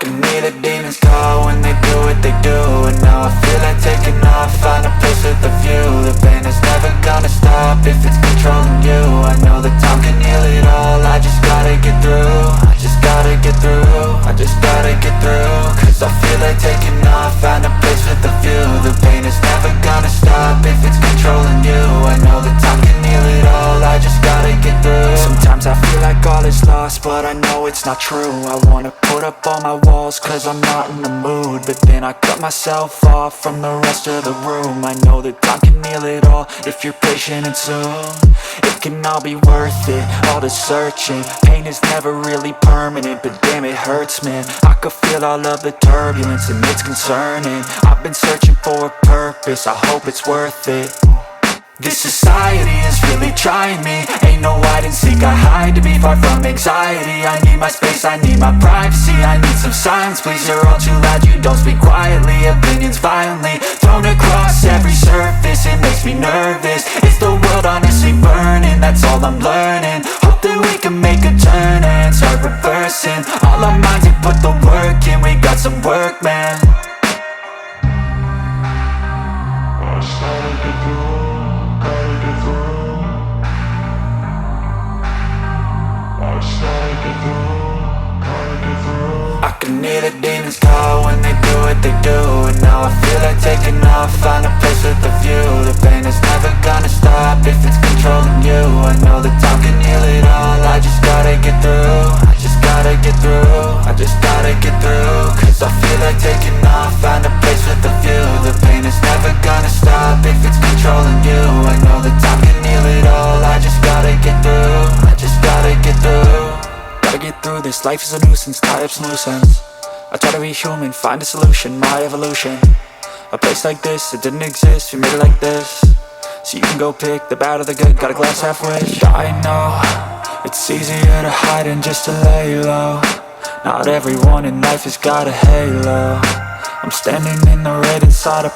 can hear the demons call when they do what they do. And now I feel like taking off, find a place with a view. The pain is never gonna stop if it's controlling you. I know that time can heal it all, I just gotta get through. I just gotta get through, I just gotta get through. Cause I feel like taking off, find a place with a view. The pain is never gonna stop if it's controlling you. I know that time can heal it all, I just gotta get through. Sometimes I feel like all is lost, but I know it's not true. I wanna put up all my walls cause I'm not in the mood, but then I cut myself off from the rest of the room. I know that time can heal it all if you're patient and soon it can all be worth it, all the searching. Pain is never really permanent, but damn it hurts, man. I could feel all of the turbulence and it's concerning. I've been searching for a purpose, I hope it's worth it. This society is really trying me. Ain't no hide and seek, I hide to be far from anxiety. I need my space, I need my privacy. I need some silence, please, you're all too loud. You don't speak quietly, opinions violently thrown across every surface. It makes me nervous, is the world honestly burning? That's all I'm learning. Hope that we can make a turn and start reversing all our minds and put the work in. We got some work, man. I started to do, gotta get through. I started to do, gotta get through. I can hear the demons call when they do what they do. And now I feel like taking off, find a place with a view. The pain is never gonna stop if it's controlling you. I know that time can heal it all, I just gotta get through. I just gotta get through, I just gotta get through. Cause I feel like taking off, find a place with a view. The pain is never gonna stop if it's controlling you. I know that time can heal it all, I just gotta get through. I just gotta get through. Gotta get through this, life is a nuisance, tie up some loose ends. I try to be human, find a solution, my evolution. A place like this, it didn't exist, we made it like this. So you can go pick the bad or the good, got a glass half wish. I know, it's easier to hide than just to lay low. Not everyone in life has got a halo. I'm standing in the red inside a